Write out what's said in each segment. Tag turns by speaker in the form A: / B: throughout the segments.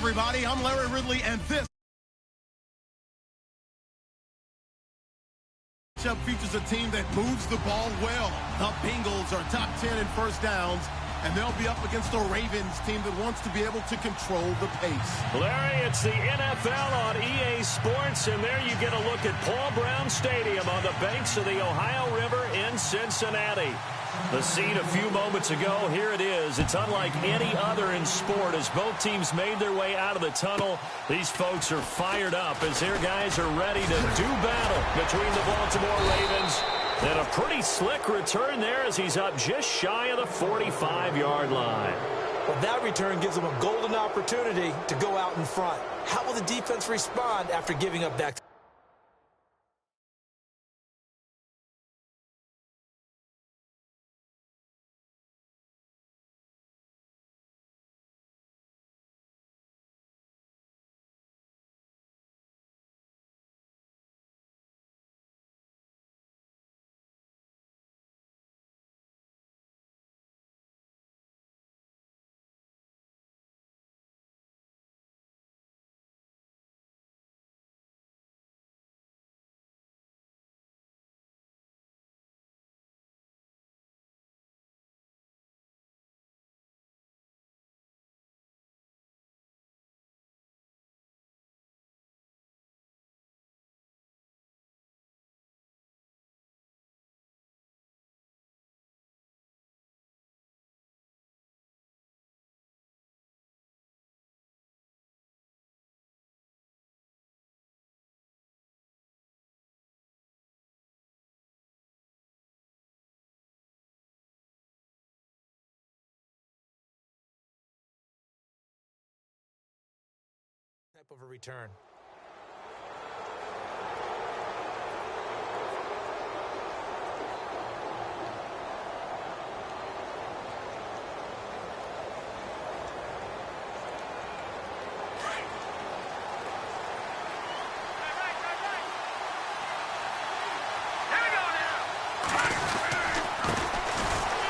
A: everybody. I'm Larry Ridley, and this matchup features a team that moves the ball well. The Bengals are top 10 in first downs, and they'll be up against a Ravens team that wants to be able to control the pace.
B: Larry, it's the NFL on EA Sports, and there you get a look at Paul Brown Stadium on the banks of the Ohio River in Cincinnati. The scene a few moments ago, here it is. It's unlike any other in sport as both teams made their way out of the tunnel. These folks are fired up as their guys are ready to do battle between the Baltimore Ravens. And a pretty slick return there as he's up just shy of the 45-yard line.
C: Well, that return gives them a golden opportunity to go out in front. How will the defense respond after giving up that? Of a return.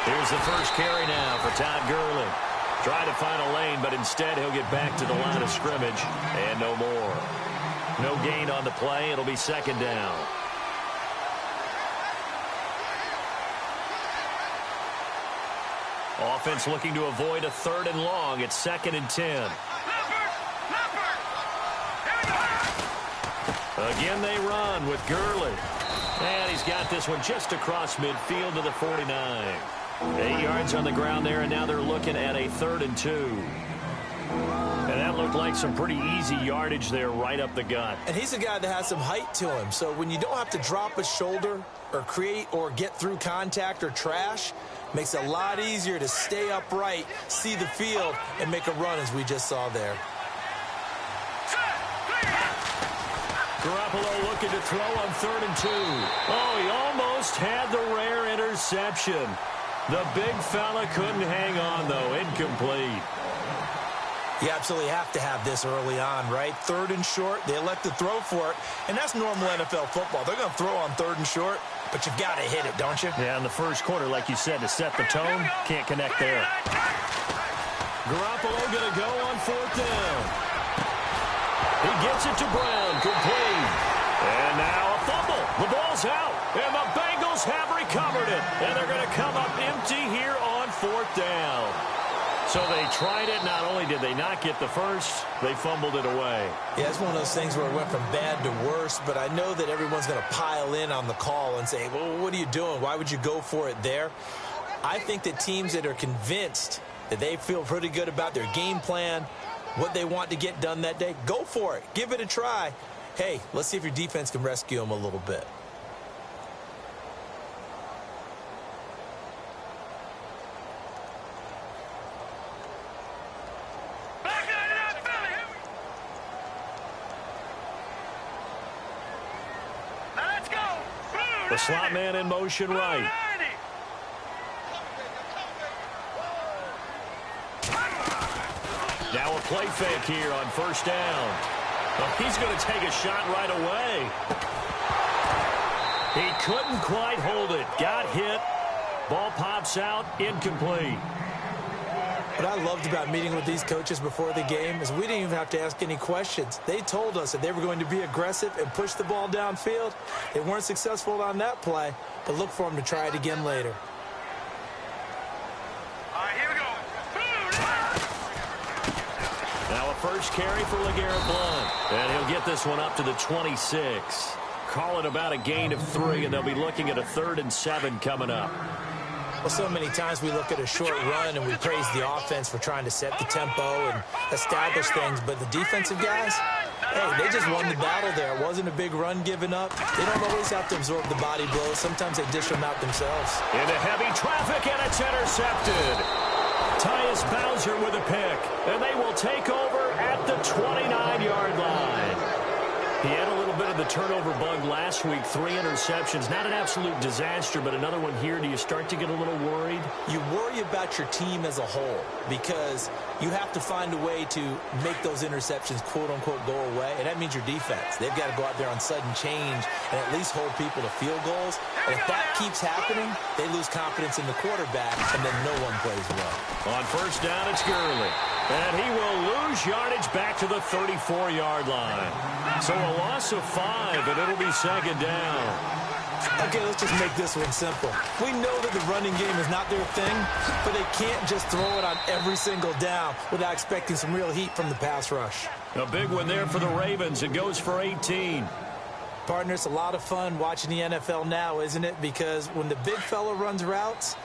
B: Here's the first carry now for Todd Gurley. Try to find a lane, but instead he'll get back to the line of scrimmage, and no more. No gain on the play. It'll be second down. Offense looking to avoid a 3rd and long. It's 2nd and 10. Again they run with Gurley. And he's got this one just across midfield to the 49. 8 yards on the ground there, and now they're looking at a 3rd and 2. And that looked like some pretty easy yardage there right up the gut.
C: And he's a guy that has some height to him, so when you don't have to drop a shoulder or create or get through contact or trash, makes it a lot easier to stay upright, see the field, and make a run as we just saw there.
B: Garoppolo looking to throw on 3rd and 2. Oh, he almost had the rare interception. The big fella couldn't hang on, though. Incomplete.
C: You absolutely have to have this early on, right? 3rd and short, they elect to throw for it, and that's normal NFL football. They're going to throw on 3rd and short, but you've got to hit it, don't you?
B: Yeah, in the first quarter, like you said, to set the tone, can't connect there. Garoppolo going to go on 4th down. He gets it to Brown, complete. And now a fumble. The ball's out, and the Bengals have recovered it. And they're going to come up empty here on 4th down. So they tried it. Not only did they not get the first, they fumbled it away.
C: Yeah, it's one of those things where it went from bad to worse, but I know that everyone's going to pile in on the call and say, well, what are you doing? Why would you go for it there? I think that teams that are convinced that they feel pretty good about their game plan, what they want to get done that day, go for it. Give it a try. Hey, let's see if your defense can rescue them a little bit.
B: The slot man in motion right. Now a play fake here on 1st down. Well, he's going to take a shot right away. He couldn't quite hold it. Got hit. Ball pops out. Incomplete.
C: What I loved about meeting with these coaches before the game is we didn't even have to ask any questions. They told us that they were going to be aggressive and push the ball downfield. They weren't successful on that play, but look for them to try it again later.
D: All right, here we go.
B: Now a first carry for LeGarrette Blount. And he'll get this one up to the 26. Call it about a gain of 3, and they'll be looking at a 3rd and 7 coming up.
C: Well, so many times we look at a short run and we praise the offense for trying to set the tempo and establish things, but the defensive guys, hey, they just won the battle there. It wasn't a big run given up. They don't always have to absorb the body blows. Sometimes they dish them out themselves.
B: Into heavy traffic, and it's intercepted. Tyus Bowser with a pick, and they will take over at the 29-yard line. He had a little bit of the turnover bug last week, 3 interceptions. Not an absolute disaster, but another one here. Do you start to get a little worried?
C: You worry about your team as a whole because you have to find a way to make those interceptions, quote-unquote, go away, and that means your defense. They've got to go out there on sudden change and at least hold people to field goals. And if that keeps happening, they lose confidence in the quarterback, and then no one plays well.
B: On first down, it's Gurley. And he will lose yardage back to the 34-yard line. So a loss of 5, and it'll be 2nd down.
C: Okay, let's just make this one simple. We know that the running game is not their thing, but they can't just throw it on every single down without expecting some real heat from the pass rush.
B: A big one there for the Ravens. It goes for 18.
C: Partner, it's a lot of fun watching the NFL now, isn't it? Because when the big fella runs routes,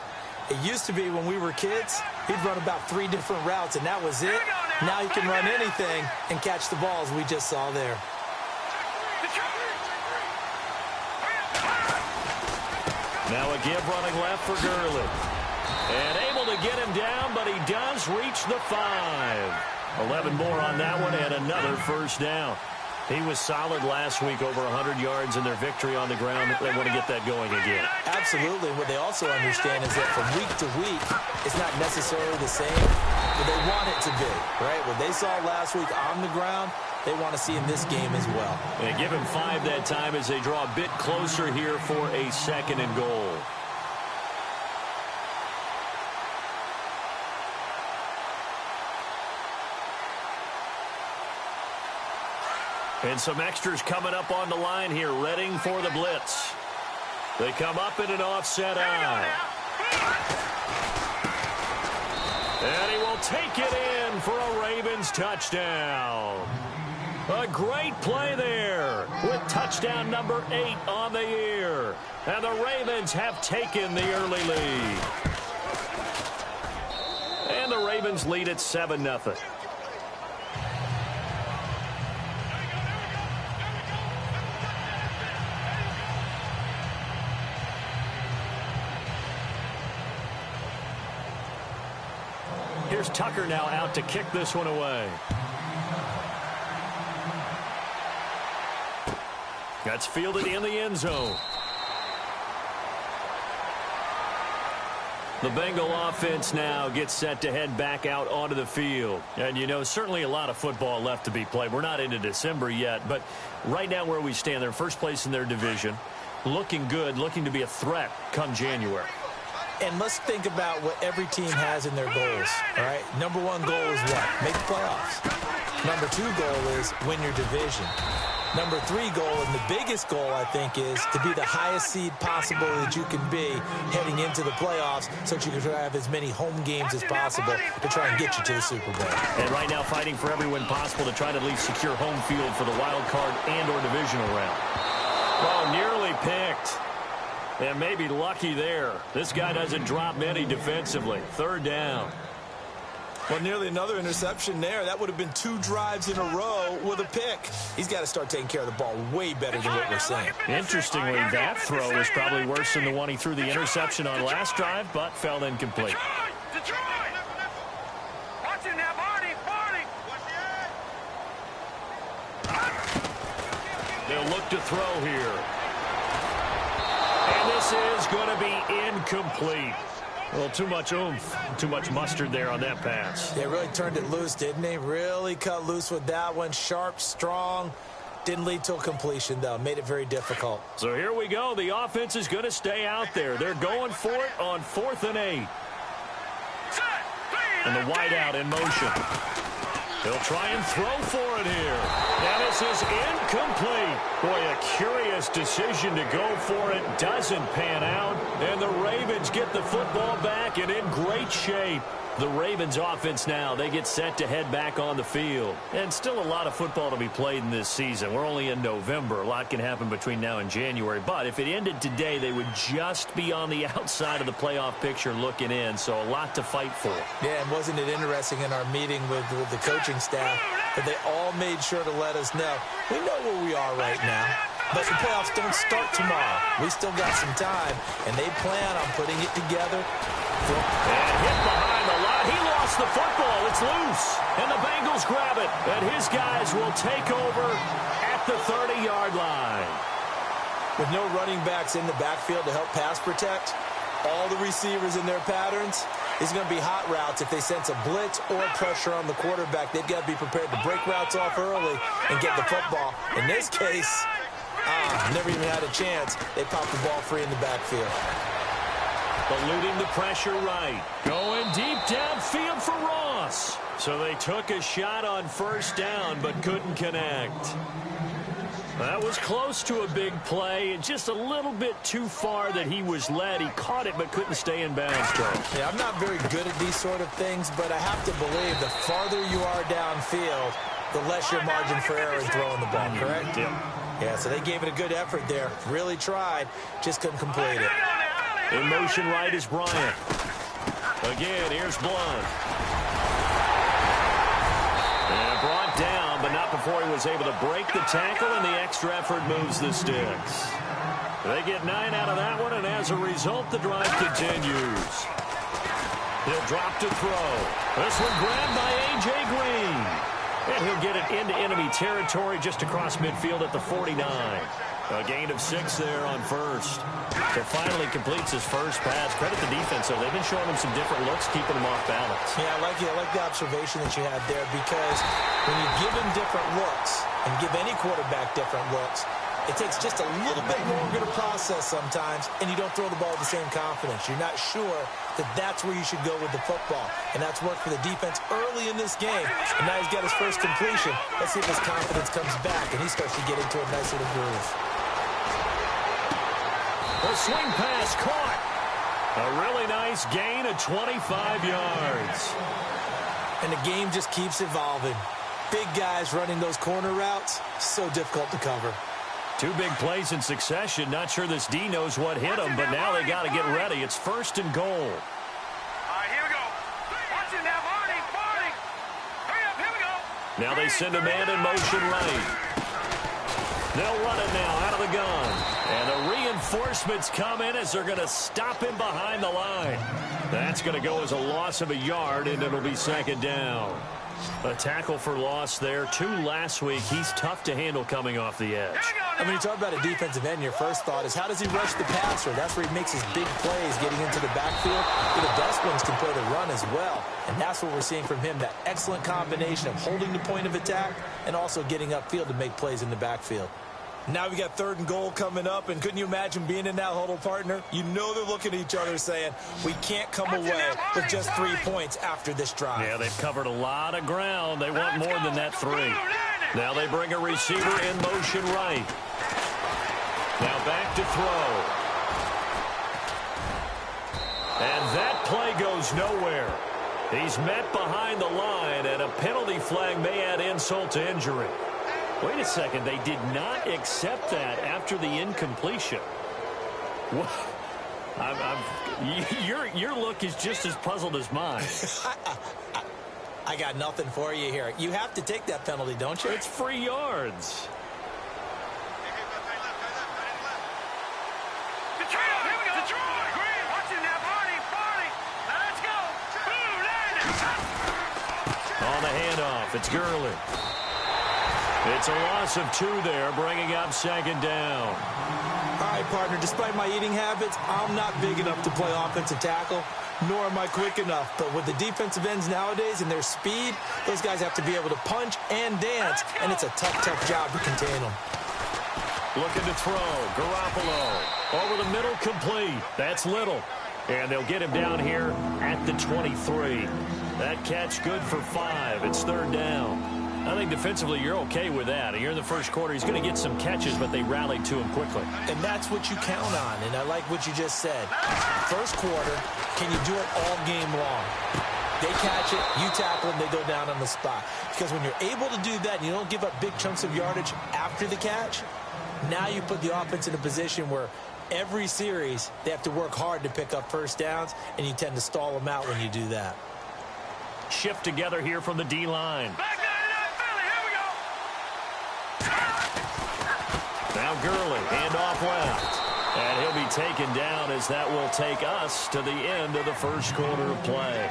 C: it used to be when we were kids, he'd run about 3 different routes, and that was it. Now he can run anything and catch the balls we just saw there.
B: Now a give running left for Gurley. And able to get him down, but he does reach the 5. 11 more on that one, and another first down. He was solid last week, over 100 yards in their victory on the ground. They want to get that going again.
C: Absolutely. What they also understand is that from week to week, it's not necessarily the same, but they want it to be, right? What they saw last week on the ground, they want to see in this game as well.
B: And give him 5 that time as they draw a bit closer here for a 2nd and goal. And some extras coming up on the line here, readying for the blitz. They come up in an offset eye. And he will take it in for a Ravens touchdown. A great play there with touchdown number 8 on the year. And the Ravens have taken the early lead. And the Ravens lead at 7-0. Here's Tucker now out to kick this one away. That's fielded in the end zone. The Bengal offense now gets set to head back out onto the field. And, you know, certainly a lot of football left to be played. We're not into December yet, but right now where we stand, they're first place in their division. Looking good, looking to be a threat come January.
C: And let's think about what every team has in their goals, all right? Number 1 goal is what? Make the playoffs. Number 2 goal is win your division. Number 3 goal, and the biggest goal, I think, is to be the highest seed possible that you can be heading into the playoffs so that you can have as many home games as possible to try and get you to the Super Bowl.
B: And right now fighting for every win possible to try to at least secure home field for the wild card and or divisional round. Oh, nearly picked. And maybe lucky there. This guy doesn't drop many defensively. 3rd down.
C: Well, nearly another interception there. That would have been 2 drives in a row with a pick. He's got to start taking care of the ball way better than what we're seeing.
B: Interestingly, that throw is probably worse than the one he threw the interception on last drive, but fell incomplete.
D: Detroit! Watch it now, Barney!
B: They'll look to throw here. And this is going to be incomplete. Well, too much oomph, too much mustard there on that pass.
C: They really turned it loose, didn't they? Really cut loose with that one. Sharp, strong. Didn't lead to a completion, though. Made it very difficult.
B: So here we go. The offense is going to stay out there. They're going for it on 4th and 8. And the wideout in motion. He'll try and throw for it here. And this is incomplete. Boy, a curious decision to go for it. Doesn't pan out. And the Ravens get the football back and in great shape. The Ravens offense now, they get set to head back on the field. And still a lot of football to be played in this season. We're only in November. A lot can happen between now and January. But if it ended today, they would just be on the outside of the playoff picture looking in. So a lot to fight for.
C: Yeah, and wasn't it interesting in our meeting with the coaching staff that they all made sure to let us know, we know where we are right now. But the playoffs don't start tomorrow. We still got some time, and they plan on putting it together.
B: And hit behind the line. He lost the football. It's loose. And the Bengals grab it. And his guys will take over at the 30-yard line.
C: With no running backs in the backfield to help pass protect, all the receivers in their patterns, it's going to be hot routes. If they sense a blitz or pressure on the quarterback, they've got to be prepared to break routes off early and get the football. In this case, never even had a chance. They popped the ball free in the backfield.
B: Eluding the pressure right. Going deep downfield for Ross. So they took a shot on first down but couldn't connect. That was close to a big play. Just a little bit too far that he was led. He caught it but couldn't stay in bounds, Charles.
C: Yeah, I'm not very good at these sort of things, but I have to believe the farther you are downfield, the less your margin for error in throwing the ball, correct? Yeah, so they gave it a good effort there. Really tried, just couldn't complete it.
B: In motion right is Bryant. Again, here's Blunt. And brought down, but not before he was able to break the tackle, and the extra effort moves the sticks. They get 9 out of that one, and as a result, the drive continues. He'll drop to throw. This one grabbed by A.J. Green. And he'll get it into enemy territory just across midfield at the 49. A gain of 6 there on first. So finally completes his first pass. Credit the defense, though. They've been showing him some different looks, keeping him off balance.
C: Yeah, I like the observation that you had there, because when you give him different looks and give any quarterback different looks, it takes just a little bit longer to process sometimes, and you don't throw the ball with the same confidence. You're not sure that that's where you should go with the football. And that's worked for the defense early in this game. And now he's got his first completion. Let's see if his confidence comes back and he starts to get into a nice little groove.
B: The swing pass caught. A really nice gain of 25 yards.
C: And the game just keeps evolving. Big guys running those corner routes, so difficult to cover.
B: 2 big plays in succession. Not sure this D knows what hit him, but now they got to get ready. It's 1st and goal.
D: All right, here we go. Watch it now, Barney. Hurry up, here we go.
B: Now they send a man in motion right. They'll run it now out of the gun. And the reinforcements come in as they're going to stop him behind the line. That's going to go as a loss of a yard, and it'll be 2nd down. A tackle for loss there. 2 last week. He's tough to handle coming off the edge.
C: I mean, you talk about a defensive end, your first thought is, how does he rush the passer? That's where he makes his big plays, getting into the backfield. But the best ones can play the run as well. And that's what we're seeing from him, that excellent combination of holding the point of attack and also getting upfield to make plays in the backfield. Now we got 3rd and goal coming up, and couldn't you imagine being in that huddle, partner? You know they're looking at each other saying, we can't come away with just 3 points after this drive.
B: Yeah, they've covered a lot of ground. They want more than that 3. Now they bring a receiver in motion right. Now back to throw. And that play goes nowhere. He's met behind the line, and a penalty flag may add insult to injury. Wait a second, they did not accept that after the incompletion. What? Your look is just as puzzled as mine.
C: I got nothing for you here. You have to take that penalty, don't you?
B: It's free yards.
D: Detroit, here we go. Detroit, Green. Watch it now, Barney. Now let's go. Boom,
B: On the handoff, it's Gurley. It's a loss of 2 there, bringing up 2nd down.
C: All right, partner, despite my eating habits, I'm not big enough to play offensive tackle, nor am I quick enough. But with the defensive ends nowadays and their speed, those guys have to be able to punch and dance, and it's a tough job to contain them.
B: Looking to throw. Garoppolo. Over the middle, complete. That's Little. And they'll get him down here at the 23. That catch good for 5. It's third down. I think defensively you're okay with that. Here in the first quarter, he's going to get some catches, but they rallied to him quickly.
C: And that's what you count on, and I like what you just said. First quarter, can you do it all game long? They catch it, you tackle them, they go down on the spot. Because when you're able to do that and you don't give up big chunks of yardage after the catch, now you put the offense in a position where every series they have to work hard to pick up first downs, and you tend to stall them out when you do that.
B: Shift together here from the D-line. Now Gurley, handoff left. And he'll be taken down as that will take us to the end of the first quarter of play.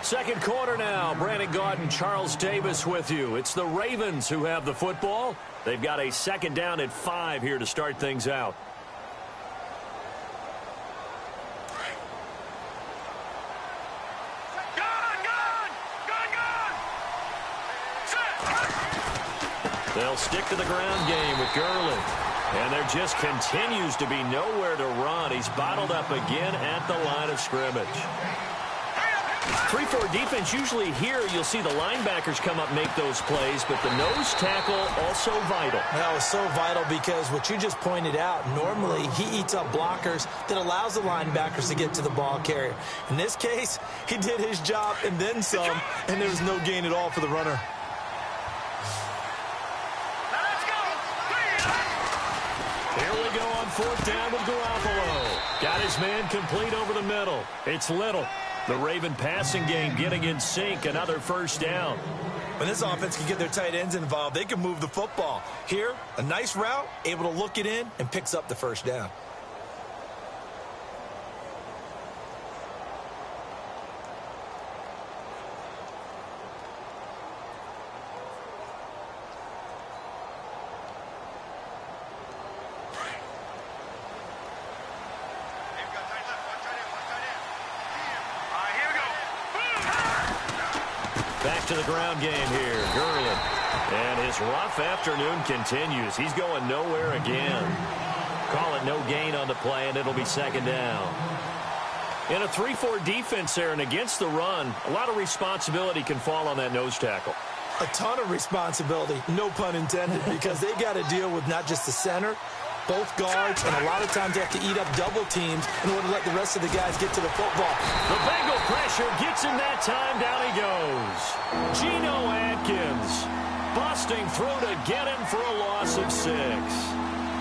B: Second quarter now. Brandon Gaudin and Charles Davis with you. It's the Ravens who have the football. They've got a second down at 5 here to start things out. They'll stick to the ground game with Gurley. And there just continues to be nowhere to run. He's bottled up again at the line of scrimmage. 3-4 defense, usually here you'll see the linebackers come up and make those plays, but the nose tackle also vital.
C: That was so vital because what you just pointed out, normally he eats up blockers that allows the linebackers to get to the ball carrier. In this case, he did his job and then some, and there was no gain at all for the runner.
B: Fourth down with Garoppolo. Got his man complete over the middle. It's Little. The Raven passing game getting in sync. Another first down.
C: When this offense can get their tight ends involved, they can move the football. Here, a nice route, able to look it in, and picks up the first down.
B: Back to the ground game here, Gurley. And his rough afternoon continues. He's going nowhere again. Call it no gain on the play, and it'll be second down. In a 3-4 defense there and against the run, a lot of responsibility can fall on that nose tackle.
C: A ton of responsibility, no pun intended, because they got to deal with not just the center, both guards, and a lot of times they have to eat up double teams in order to let the rest of the guys get to the football.
B: The Bengal pressure gets him that time. Down he goes. Geno Atkins busting through to get him for a loss of 6.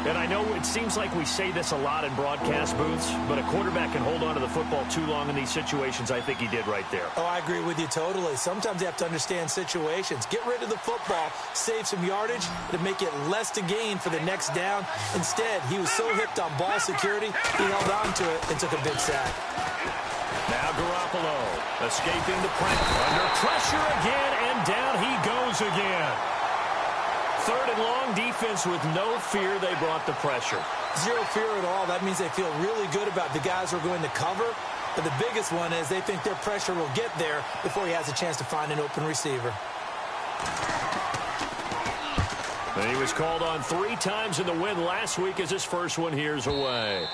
B: And I know it seems like we say this a lot in broadcast booths, but a quarterback can hold on to the football too long in these situations. I think he did right there.
C: Oh, I agree with you totally. Sometimes you have to understand situations. Get rid of the football, save some yardage to make it less to gain for the next down. Instead, he was so hipped on ball security, he held on to it and took a big sack.
B: Now Garoppolo escaping the pressure. Under pressure again, and down he goes again. Third and long, defense with no fear. They brought the pressure.
C: Zero fear at all. That means they feel really good about the guys who are going to cover. But the biggest one is they think their pressure will get there before he has a chance to find an open receiver.
B: And he was called on 3 times in the win last week as his first one here's away.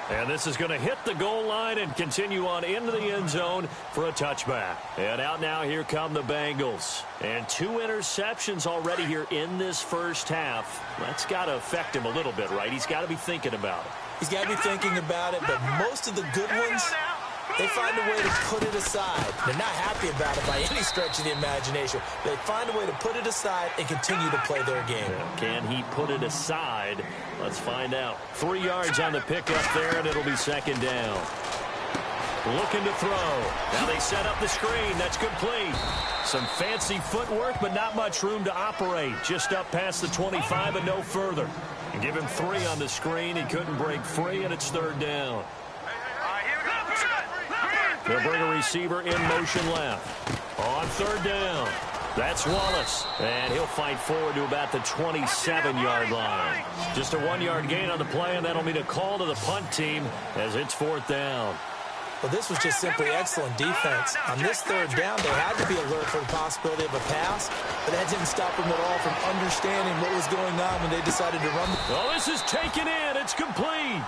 B: And this is going to hit the goal line and continue on into the end zone for a touchback. And out now, here come the Bengals. And 2 interceptions already here in this first half. That's got to affect him a little bit, right? He's got to be thinking about it.
C: He's got to be thinking about it, but most of the good ones, they find a way to put it aside. They're not happy about it by any stretch of the imagination. They find a way to put it aside and continue to play their game.
B: Can he put it aside? Let's find out. 3 yards on the pickup there, and it'll be second down. Looking to throw. Now they set up the screen. That's complete. Some fancy footwork, but not much room to operate. Just up past the 25 and no further. And give him 3 on the screen. He couldn't break free, and it's third down. They'll bring a receiver in motion left. On third down. That's Wallace. And he'll fight forward to about the 27-yard line. Just a 1-yard gain on the play, and that'll mean a call to the punt team as it's fourth down.
C: Well, this was just simply excellent defense. On this third down, they had to be alert for the possibility of a pass, but that didn't stop them at all from understanding what was going on when they decided to run.
B: Oh, this is taken in. It's complete.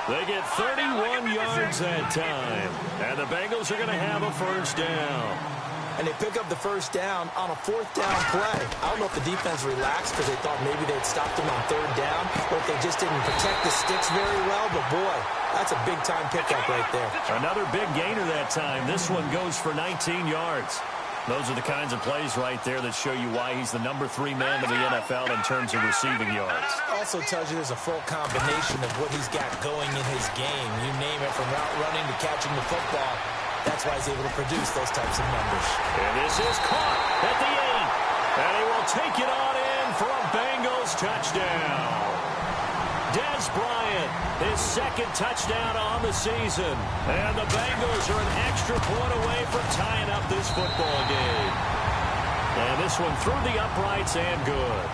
B: They get 31 yards that time. And the Bengals are going to have a first down.
C: And they pick up the first down on a fourth down play. I don't know if the defense relaxed because they thought maybe they'd stopped them on third down, or if they just didn't protect the sticks very well. But, boy, that's a big-time pickup right there.
B: Another big gainer that time. This one goes for 19 yards. Those are the kinds of plays right there that show you why he's the number 3 man in the NFL in terms of receiving yards.
C: Also tells you there's a full combination of what he's got going in his game. You name it, from route running to catching the football. That's why he's able to produce those types of numbers.
B: And this is caught at the 8. And he will take it on in for a Bengals touchdown. Dez Bryant, his second touchdown on the season. And the Bengals are an extra point away from tying up this football game. And this one through the uprights and good.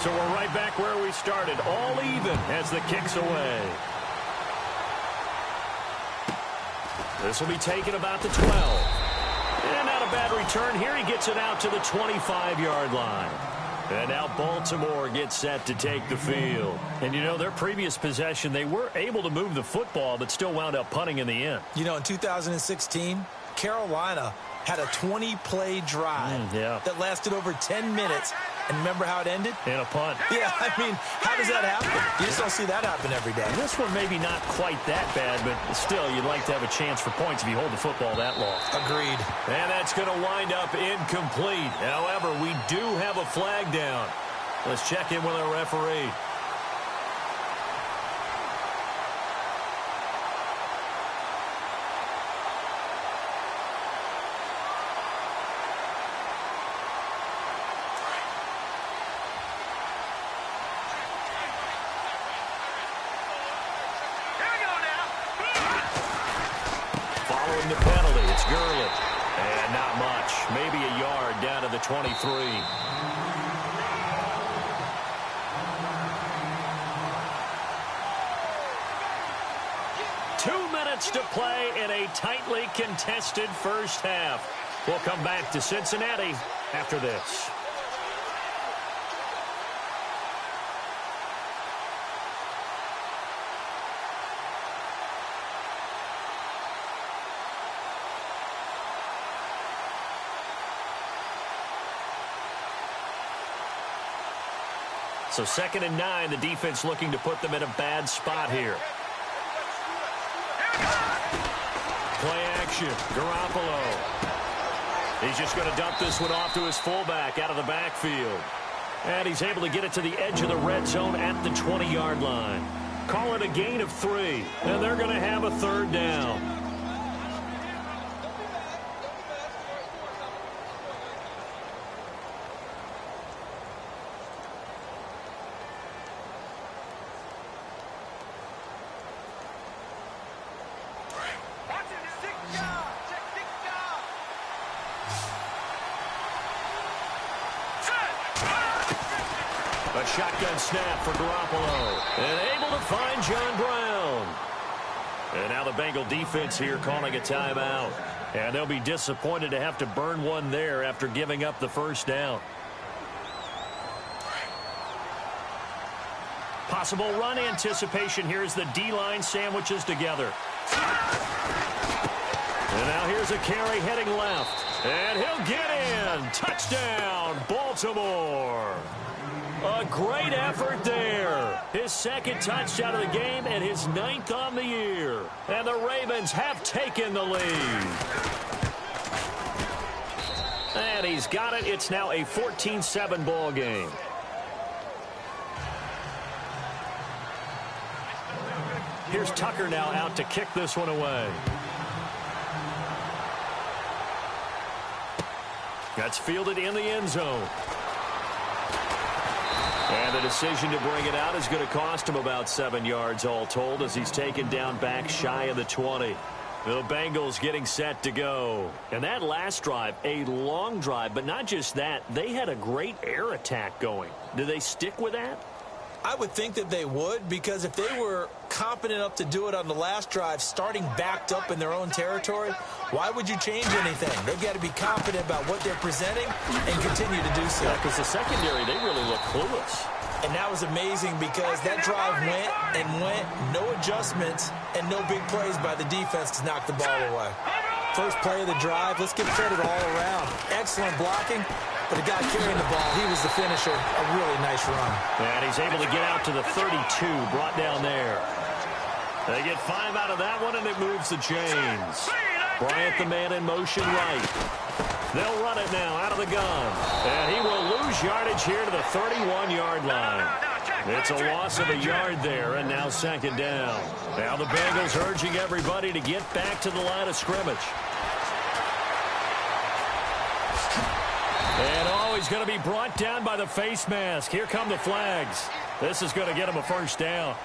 B: So we're right back where we started, all even as the kick's away. This will be taken about the 12. And not a bad return here. He gets it out to the 25-yard line. And now Baltimore gets set to take the field. And, you know, their previous possession, they were able to move the football, but still wound up punting in the end.
C: You know, in 2016, Carolina had a 20-play drive that lasted over 10 minutes. And remember how it ended?
B: In a punt.
C: Yeah, I mean, how does that happen? You just don't see that happen every day.
B: This one maybe not quite that bad, but still, you'd like to have a chance for points if you hold the football that long.
C: Agreed.
B: And that's going to wind up incomplete. However, we do have a flag down. Let's check in with our referee. The penalty, it's Gurley. And not much. Maybe a yard down to the 23. 2 minutes to play in a tightly contested first half. We'll come back to Cincinnati after this. So 2nd and 9, the defense looking to put them in a bad spot here. Play action, Garoppolo. He's just going to dump this one off to his fullback out of the backfield. And he's able to get it to the edge of the red zone at the 20-yard line. Call it a gain of 3, and they're going to have a third down. A shotgun snap for Garoppolo. And able to find John Brown. And now the Bengal defense here calling a timeout. And they'll be disappointed to have to burn one there after giving up the first down. Possible run anticipation here as the D-line sandwiches together. And now here's a carry heading left. And he'll get in. Touchdown, Baltimore. A great effort there. His second touchdown of the game and his 9th on the year. And the Ravens have taken the lead. And he's got it. It's now a 14-7 ball game. Here's Tucker now out to kick this one away. That's fielded in the end zone. And the decision to bring it out is going to cost him about 7 yards all told as he's taken down back shy of the 20. The Bengals getting set to go. And that last drive, a long drive, but not just that. They had a great air attack going. Do they stick with that?
C: I would think that they would, because if they were competent enough to do it on the last drive, starting backed up in their own territory, why would you change anything? They've got to be confident about what they're presenting and continue to do so.
B: Yeah, because the secondary, they really look clueless.
C: And that was amazing because that drive went and went, no adjustments, and no big plays by the defense to knock the ball away. First play of the drive, let's give credit all around. Excellent blocking, but the guy carrying the ball, he was the finisher. A really nice run.
B: And he's able to get out to the 32, brought down there. They get 5 out of that one, and it moves the chains. Bryant, the man in motion right. They'll run it now out of the gun. And he will lose yardage here to the 31-yard line. It's a loss of a yard there, and now second down. Now the Bengals urging everybody to get back to the line of scrimmage. And he's going to be brought down by the face mask. Here come the flags. This is going to get him a first down.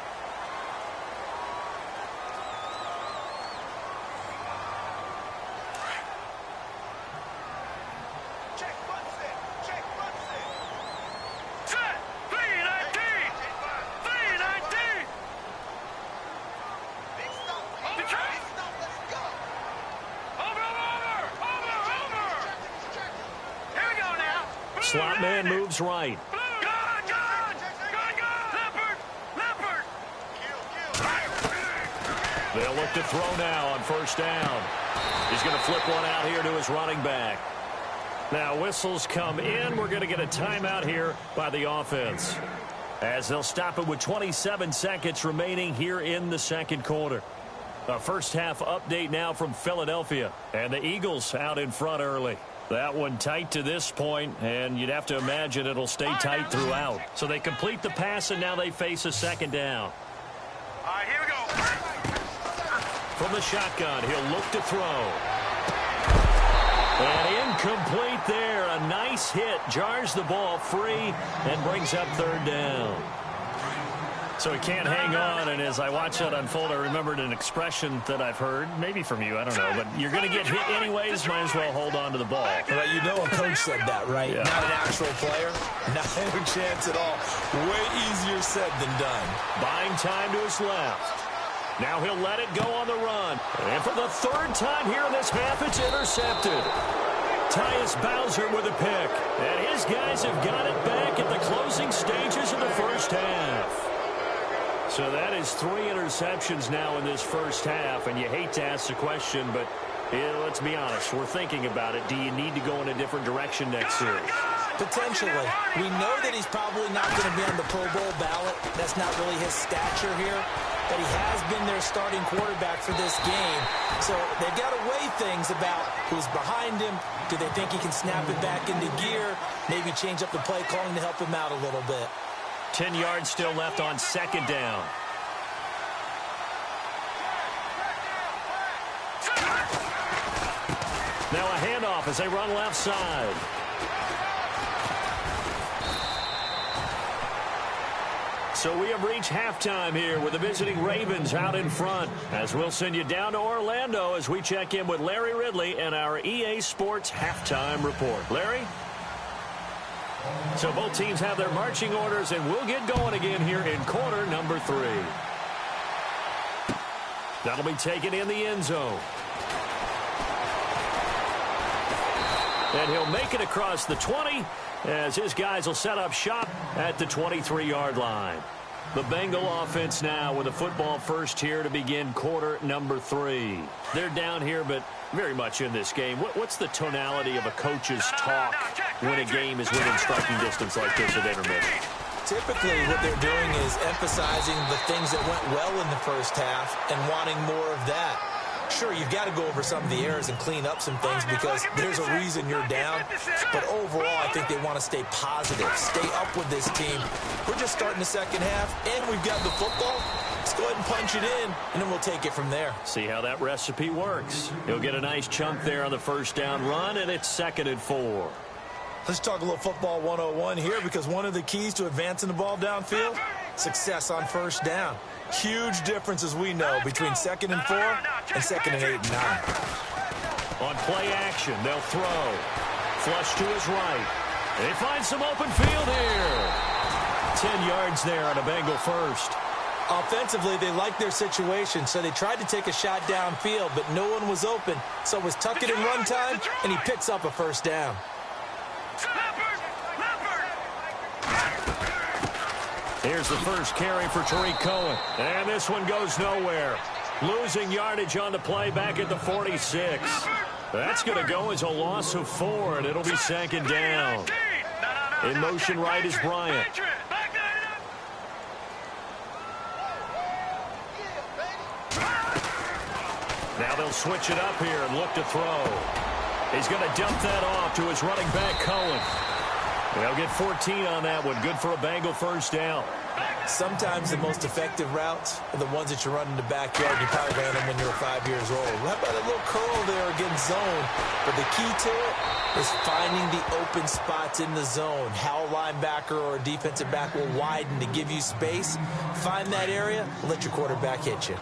B: Slot man moves right. They'll look to throw now on first down. He's going to flip one out here to his running back. Now whistles come in. We're going to get a timeout here by the offense, as they'll stop it with 27 seconds remaining here in the second quarter. A first half update now from Philadelphia, and the Eagles out in front early. That one tight to this point, and you'd have to imagine it'll stay tight throughout. So they complete the pass, and now they face a second down.
D: All right, here we go.
B: From the shotgun, he'll look to throw. And incomplete there. A nice hit. Jars the ball free and brings up third down. So he can't hang on, and as I watch that unfold, I remembered an expression that I've heard, maybe from you, I don't know, but you're going to get hit anyways, might as well hold on to the ball.
C: Well, you know a coach said that, right?
B: Yeah.
C: Not an actual player. Not a chance at all. Way easier said than done.
B: Buying time to his left. Now he'll let it go on the run. And for the third time here in this half, it's intercepted. Tyus Bowser with a pick. And his guys have got it back at the closing stages of the first half. So that is 3 interceptions now in this first half, and you hate to ask the question, but let's be honest, we're thinking about it. Do you need to go in a different direction next series?
C: Potentially. We know that he's probably not going to be on the Pro Bowl ballot. That's not really his stature here, but he has been their starting quarterback for this game. So they've got to weigh things about who's behind him. Do they think he can snap it back into gear? Maybe change up the play calling to help him out a little bit.
B: 10 yards still left on second down. Now a handoff as they run left side. So we have reached halftime here with the visiting Ravens out in front, as we'll send you down to Orlando as we check in with Larry Ridley and our EA Sports halftime report. Larry? So both teams have their marching orders, and we'll get going again here in quarter number 3. That'll be taken in the end zone. And he'll make it across the 20 as his guys will set up shop at the 23-yard line. The Bengal offense now with a football first here to begin quarter number 3. They're down here, but very much in this game. What's the tonality of a coach's talk when a game is within striking distance like this at intermission?
C: Typically, what they're doing is emphasizing the things that went well in the first half and wanting more of that. Sure, you've got to go over some of the errors and clean up some things because there's a reason you're down. But overall, I think they want to stay positive, stay up with this team. We're just starting the second half, and we've got the football. Let's go ahead and punch it in, and then we'll take it from there.
B: See how that recipe works. He'll get a nice chunk there on the first down run, and it's 2nd and 4.
C: Let's talk a little football 101 here because one of the keys to advancing the ball downfield, success on first down. Huge difference, as we know, between 2nd and 4 and 2nd and 8 and 9.
B: On play action, they'll throw. Flush to his right. They find some open field here. 10 yards there on a Bengal first.
C: Offensively, they liked their situation, so they tried to take a shot downfield, but no one was open. So it was tuck it and run time, and he picks up a first down.
B: Here's the first carry for Tariq Cohen. And this one goes nowhere. Losing yardage on the play back at the 46. That's going to go as a loss of 4, and it'll be second down. In motion right is Bryant. Now they'll switch it up here and look to throw. He's going to dump that off to his running back, Cohen. They'll get 14 on that one. Good for a Bengal first down.
C: Sometimes the most effective routes are the ones that you run in the backyard. You probably ran them when you were 5 years old. How about a little curl there against zone? But the key to it is finding the open spots in the zone. How a linebacker or a defensive back will widen to give you space. Find that area, let your quarterback hit you.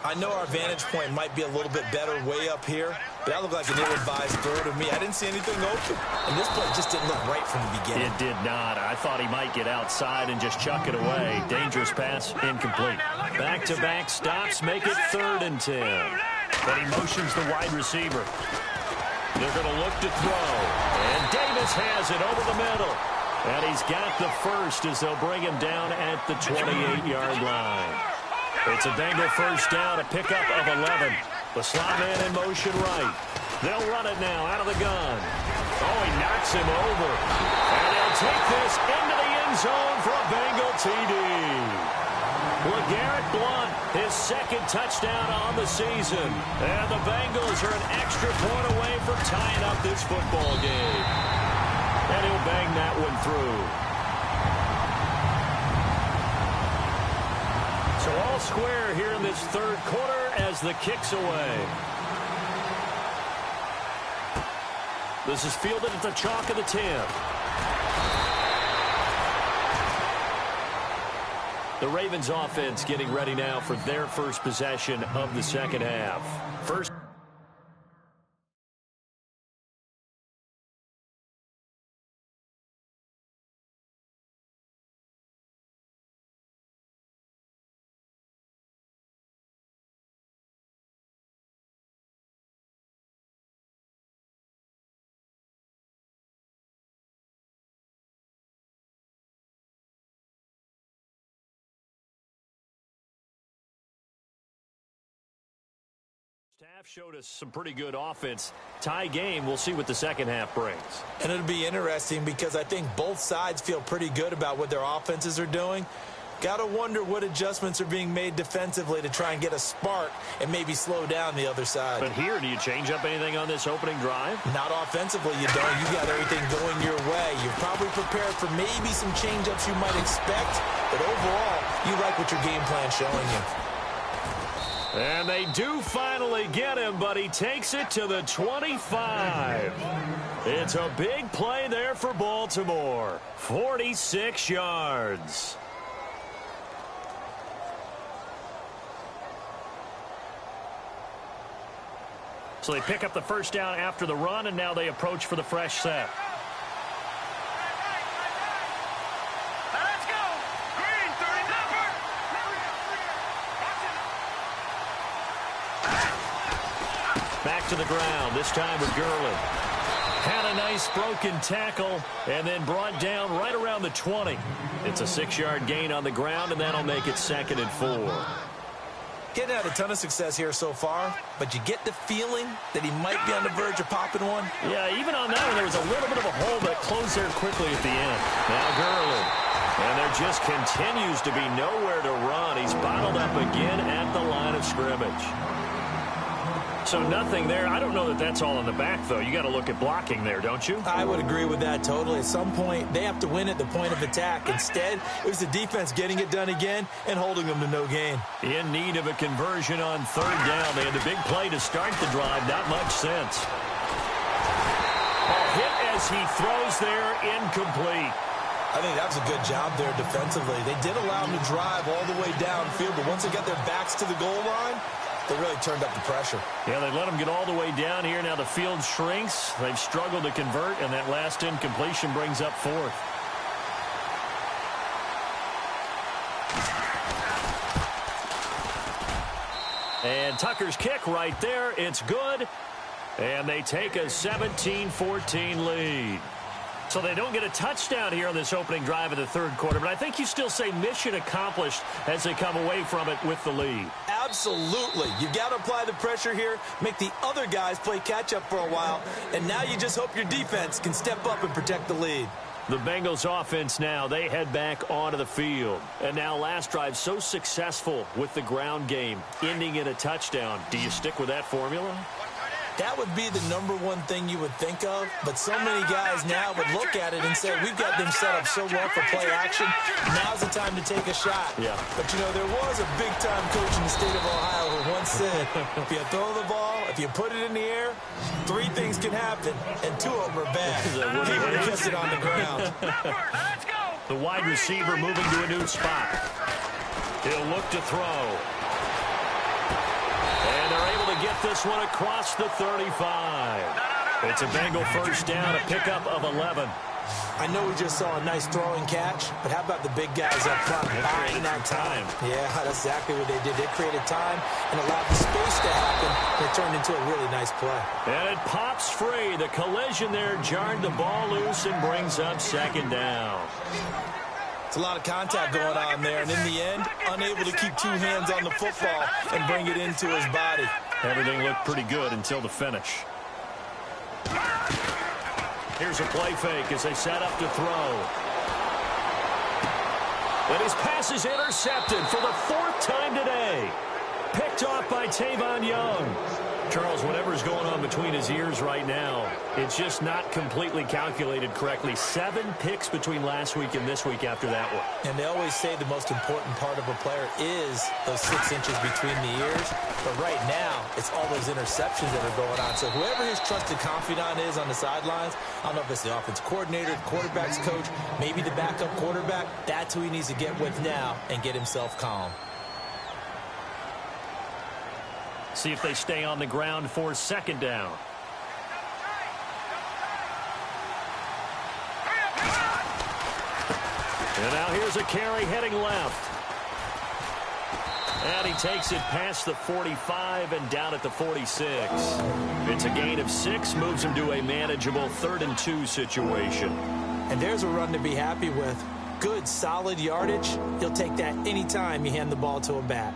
C: I know our vantage point might be a little bit better way up here, but that looked like an ill-advised throw to me. I didn't see anything open. And this play just didn't look right from the beginning.
B: It did not. I thought he might get outside and just chuck it away. Dangerous pass, incomplete. Back-to-back stops make it 3rd and 10. But he motions the wide receiver. They're going to look to throw. And Davis has it over the middle. And he's got the first as they'll bring him down at the 28-yard line. It's a Bengal first down, a pickup of 11. The slot man in motion right. They'll run it now out of the gun. Oh, he knocks him over. And they'll take this into the end zone for a Bengal TD. LeGarrette Blount, his 2nd touchdown on the season. And the Bengals are an extra point away from tying up this football game. And he'll bang that one through. So all square here in this 3rd quarter as the kick's away. This is fielded at the chalk of the 10. The Ravens offense getting ready now for their first possession of the second half. First. Half showed us some pretty good offense. Tie game. We'll see what the second half brings.
C: And it'll be interesting because I think both sides feel pretty good about what their offenses are doing. Got to wonder what adjustments are being made defensively to try and get a spark and maybe slow down the other side.
B: But here, do you change up anything on this opening drive?
C: Not offensively, you don't. You got everything going your way. You're probably prepared for maybe some change-ups you might expect, but overall, you like what your game plan's showing you.
B: And they do finally get him, but he takes it to the 25. It's a big play there for Baltimore. 46 yards. So they pick up the first down after the run, and now they approach for the fresh set. Back to the ground, this time with Gurley. Had a nice broken tackle and then brought down right around the 20. It's a 6-yard gain on the ground, and that'll make it 2nd and 4.
C: Getting had a ton of success here so far, but you get the feeling that he might be on the verge of popping one.
B: Yeah, even on that one, there was a little bit of a hole, but it closed there quickly at the end. Now Gurley. And there just continues to be nowhere to run. He's bottled up again at the line of scrimmage. So nothing there. I don't know that that's all in the back, though. You got to look at blocking there, don't you?
C: I would agree with that totally. At some point, they have to win at the point of attack. Instead, it was the defense getting it done again and holding them to no gain.
B: In need of a conversion on 3rd down. They had the big play to start the drive. Not much sense. Ball hit as he throws there, incomplete.
C: I think that was a good job there defensively. They did allow them to drive all the way downfield, but once they got their backs to the goal line, they really turned up the pressure.
B: Yeah, they let them get all the way down here. Now the field shrinks. They've struggled to convert, and that last incompletion brings up 4th. And Tucker's kick right there. It's good. And they take a 17-14 lead. So they don't get a touchdown here on this opening drive of the third quarter, but I think you still say mission accomplished as they come away from it with the lead.
C: Absolutely. You've got to apply the pressure here, make the other guys play catch-up for a while, and now you just hope your defense can step up and protect the lead.
B: The Bengals offense now, they head back onto the field. And now last drive so successful with the ground game, ending in a touchdown. Do you stick with that formula?
C: That would be the #1 thing you would think of, but so many guys now would look at it and say, we've got them set up so well for play action, now's the time to take a shot.
B: Yeah.
C: But, you know, there was a big-time coach in the state of Ohio who once said, if you throw the ball, if you put it in the air, 3 things can happen, and 2 of them are bad. He would have kept it on the ground.
B: The wide receiver moving to a new spot. He'll look to throw. And they're able to get this one across the 35. It's a Bengal first down, a pickup of 11.
C: I know we just saw a nice throwing catch, but how about the big guys up front buying that time? Yeah, that's exactly what they did. They created time and allowed the space to happen. It turned into a really nice play.
B: And it pops free. The collision there jarred the ball loose and brings up second down.
C: It's a lot of contact going on there, and in the end, unable to keep 2 hands on the football and bring it into his body.
B: Everything looked pretty good until the finish. Here's a play fake as they set up to throw. And his pass is intercepted for the 4th time today. Picked off by Tavon Young. Charles, whatever's going on between his ears right now, it's just not completely calculated correctly. 7 picks between last week and this week after that one.
C: And they always say the most important part of a player is those 6 inches between the ears. But right now, it's all those interceptions that are going on. So whoever his trusted confidant is on the sidelines, I don't know if it's the offense coordinator, the quarterback's coach, maybe the backup quarterback, that's who he needs to get with now and get himself calm.
B: See if they stay on the ground for second down. And now here's a carry heading left. And he takes it past the 45 and down at the 46. It's a gain of 6, moves him to a manageable 3rd and 2 situation.
C: And there's a run to be happy with. Good, solid yardage. He'll take that anytime you hand the ball to him back.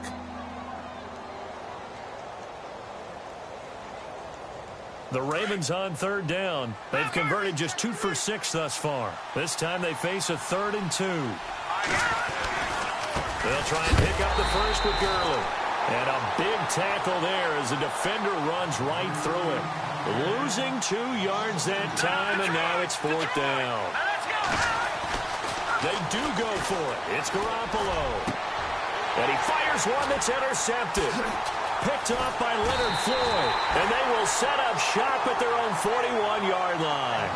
B: The Ravens on 3rd down. They've converted just 2 for 6 thus far. This time they face a 3rd and 2. They'll try and pick up the first with Gurley. And a big tackle there as the defender runs right through it. Losing 2 yards that time, and now it's 4th down. They do go for it. It's Garoppolo. And he fires one that's intercepted. Picked off by Leonard Floyd. And they will set up shop at their own 41-yard line.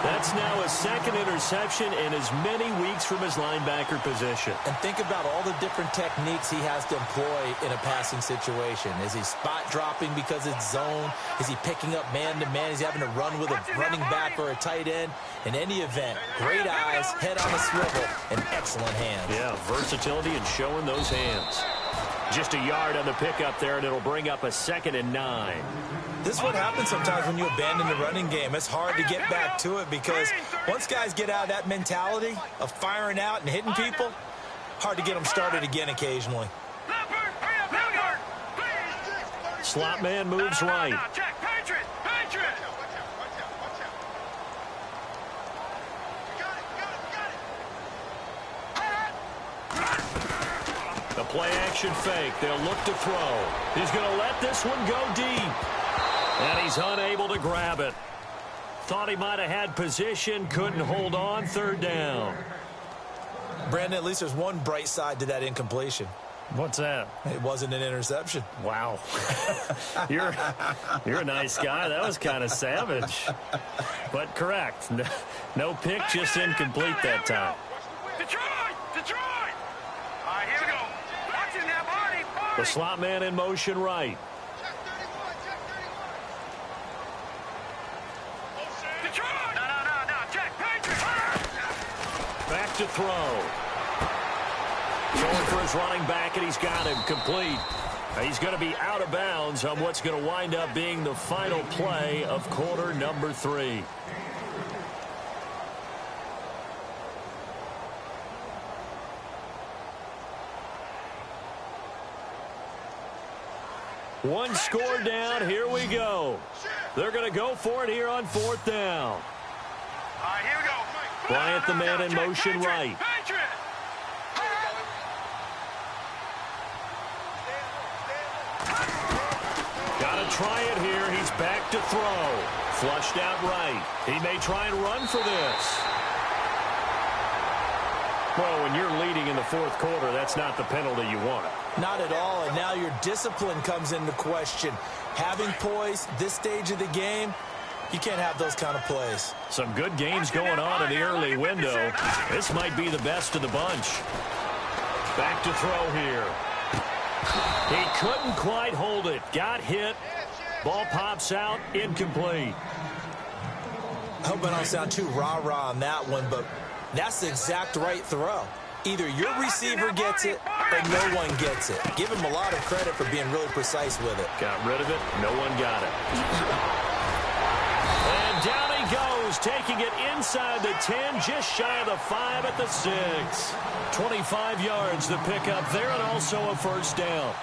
B: That's now his 2nd interception in as many weeks from his linebacker position.
C: And think about all the different techniques he has to employ in a passing situation. Is he spot dropping because it's zone? Is he picking up man-to-man? Is he having to run with a running back or a tight end? In any event, great eyes, head on a swivel, and excellent hands.
B: Yeah, versatility and showing those hands. Just a yard on the pickup there, and it'll bring up a 2nd and 9.
C: This is what happens sometimes when you abandon the running game. It's hard to get back to it because once guys get out of that mentality of firing out and hitting people, hard to get them started again occasionally.
B: Slot man moves right. The play-action fake. They'll look to throw. He's going to let this one go deep. And he's unable to grab it. Thought he might have had position. Couldn't hold on. 3rd down.
C: Brandon, at least there's one bright side to that incompletion.
B: What's that?
C: It wasn't an interception.
B: Wow. You're a nice guy. That was kind of savage. But correct. No pick, just incomplete that time.
D: Detroit! All right, here we go. Watching that body.
B: The slot man in motion right.
D: Detroit! No. Check. Patriots!
B: Back to throw. Going for his running back, and he's got him complete. He's going to be out of bounds on what's going to wind up being the final play of quarter number 3. One score down. Here we go. They're going to go for it here on 4th down.
D: All right, here we go.
B: Bryant, the man in motion right. Got to try it here. He's back to throw. Flushed out right. He may try and run for this. Well, when you're leading in the 4th quarter, that's not the penalty you want.
C: Not at all, and now your discipline comes into question. Having poise this stage of the game, you can't have those kind of plays.
B: Some good games going on in the early window. This might be the best of the bunch. Back to throw here. He couldn't quite hold it. Got hit. Ball pops out. Incomplete.
C: I hope I don't sound too rah-rah on that one, but that's the exact right throw. Either your receiver gets it or no one gets it. Give him a lot of credit for being really precise with it.
B: Got rid of it. No one got it. And down he goes, taking it inside the 10, just shy of the 5 at the 6. 25 yards to pick up there, and also a 1st down.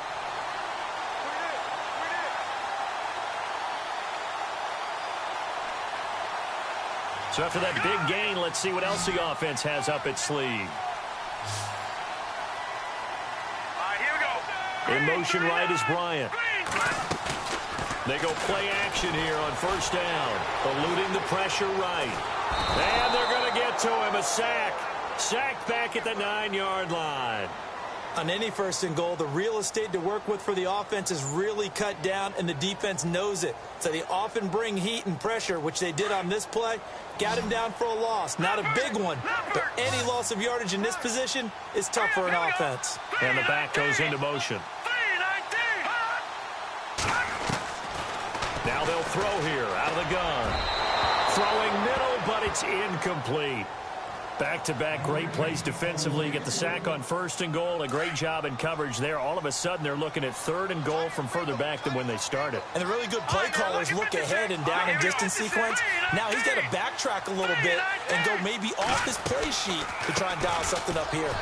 B: So after that big gain, let's see what else the offense has up its sleeve. In motion right is Bryant. They go play action here on 1st down. Eluding the pressure right. And they're going to get to him. A sack. Sacked back at the 9-yard line.
C: On any 1st and goal, the real estate to work with for the offense is really cut down, and the defense knows it. So they often bring heat and pressure, which they did on this play. Got him down for a loss. Not a big one, but any loss of yardage in this position is tough for an offense.
B: And the back goes into motion. Now they'll throw here out of the gun. Throwing middle, but it's incomplete. Back-to-back great plays defensively. Get the sack on 1st and goal. A great job in coverage there. All of a sudden, they're looking at 3rd and goal from further back than when they started.
C: And the really good play callers look ahead and down and distance sequence. Now he's got to backtrack a little bit and go maybe off his play sheet to try and dial something up here.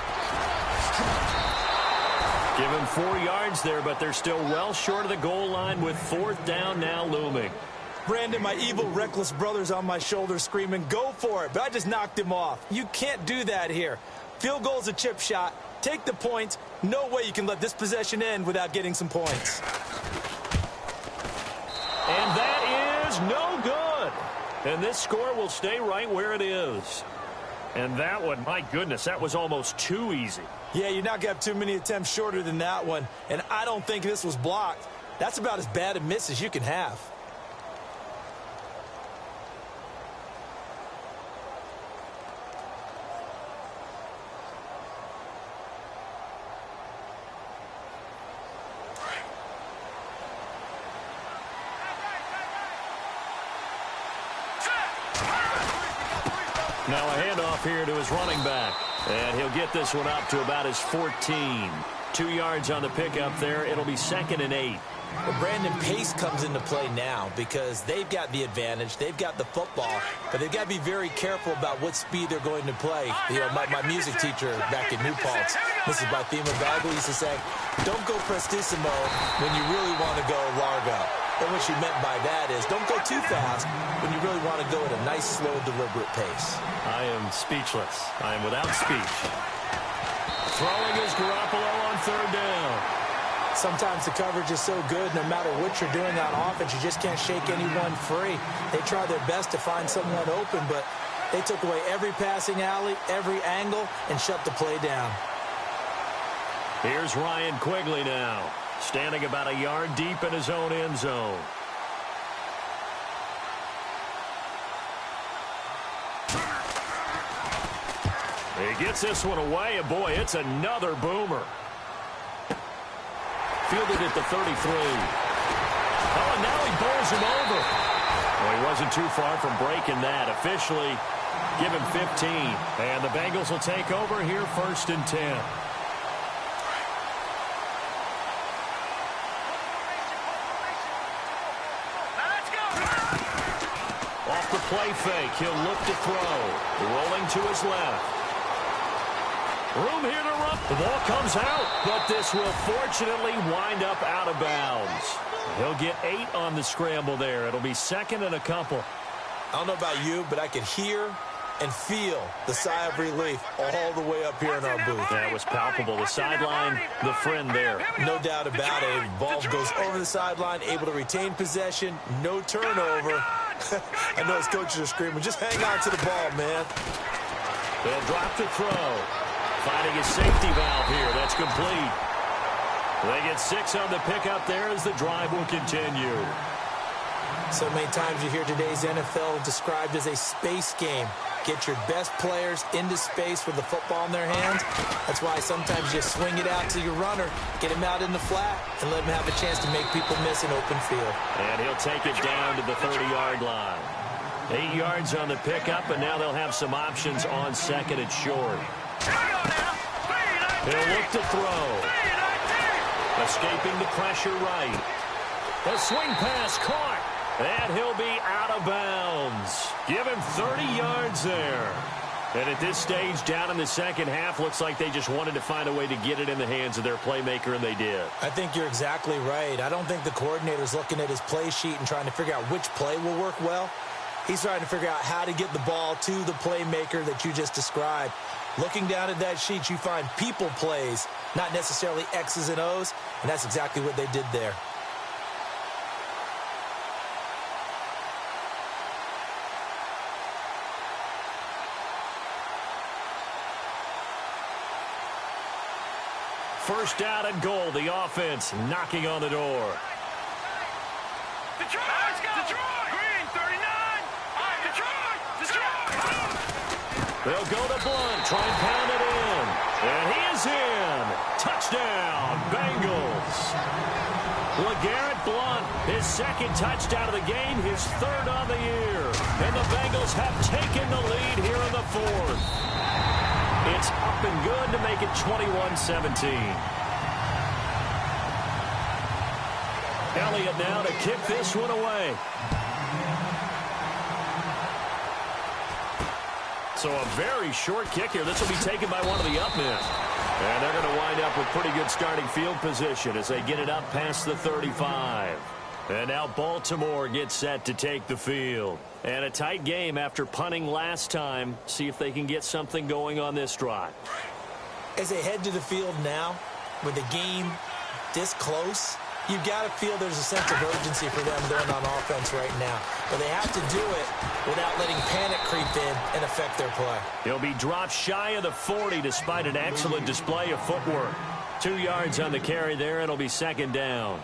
B: Give him 4 yards there, but they're still well short of the goal line with 4th down now looming.
C: Brandon, my evil, reckless brother's on my shoulder screaming, go for it, but I just knocked him off. You can't do that here. Field goal's a chip shot. Take the points. No way you can let this possession end without getting some points.
B: And that is no good. And this score will stay right where it is. And that one, my goodness, that was almost too easy.
C: Yeah, you're not going to have too many attempts shorter than that one. And I don't think this was blocked. That's about as bad a miss as you can have.
B: Now a handoff here to his running back. And he'll get this one up to about his 14. 2 yards on the pickup there. It'll be 2nd and 8.
C: Well, Brandon, pace comes into play now because they've got the advantage. They've got the football, but they've got to be very careful about what speed they're going to play. You know, my music teacher back in New Paltz, Mrs. Bathema Bagley, used to say, don't go prestissimo when you really want to go largo. And what she meant by that is don't go too fast when you really want to go at a nice, slow, deliberate pace.
B: I am speechless. I am without speech. Throwing is Garoppolo on 3rd down.
C: Sometimes the coverage is so good, no matter what you're doing on offense, you just can't shake anyone free. They try their best to find someone open, but they took away every passing alley, every angle, and shut the play down.
B: Here's Ryan Quigley now, standing about a yard deep in his own end zone. He gets this one away, and boy, it's another boomer. Fielded at the 33. Oh, and now he bowls him over. Well, he wasn't too far from breaking that. Officially, give him 15. And the Bengals will take over here 1st and 10. Off the play fake, he'll look to throw. Rolling to his left. Room here to run. The ball comes out, but this will fortunately wind up out of bounds. He'll get 8 on the scramble there. It'll be second and a couple.
C: I don't know about you, but I could hear and feel the sigh of relief all the way up here in our booth.
B: That was palpable. The sideline, the friend there.
C: No doubt about it. Ball goes over the sideline, able to retain possession, no turnover. I know his coaches are screaming, just hang on to the ball, man.
B: They'll drop the throw. Finding a safety valve here. That's complete. They get 6 on the pickup there as the drive will continue.
C: So many times you hear today's NFL described as a space game. Get your best players into space with the football in their hands. That's why sometimes you swing it out to your runner, get him out in the flat, and let him have a chance to make people miss an open field.
B: And he'll take it down to the 30-yard line. 8 yards on the pickup, and now they'll have some options on second and short. He'll look to throw. Escaping the pressure right. The swing pass caught. And he'll be out of bounds. Give him 30 yards there. And at this stage, down in the second half, looks like they just wanted to find a way to get it in the hands of their playmaker, and they did.
C: I think you're exactly right. I don't think the coordinator's looking at his play sheet and trying to figure out which play will work well. He's trying to figure out how to get the ball to the playmaker that you just described. Looking down at that sheet, you find people plays, not necessarily X's and O's, and that's exactly what they did there.
B: First down and goal. The offense knocking on the door.
D: Detroit! Let's go! Detroit! Green, 39! Detroit!
B: They'll go to Blunt. Try and pound it in. And he is in. Touchdown, Bengals. LeGarrette Blunt, his second touchdown of the game, his third on the year. And the Bengals have taken the lead here in the fourth. It's up and good to make it 21-17. Elliott now to kick this one away. So a very short kick here. This will be taken by one of the up men. And they're going to wind up with pretty good starting field position as they get it up past the 35. And now Baltimore gets set to take the field. And a tight game after punting last time. See if they can get something going on this drive.
C: As they head to the field now, with the game this close, you've got to feel there's a sense of urgency for them going on offense right now. But they have to do it without letting panic creep in and affect their play.
B: He'll be dropped shy of the 40 despite an excellent display of footwork. 2 yards on the carry there. It'll be second down.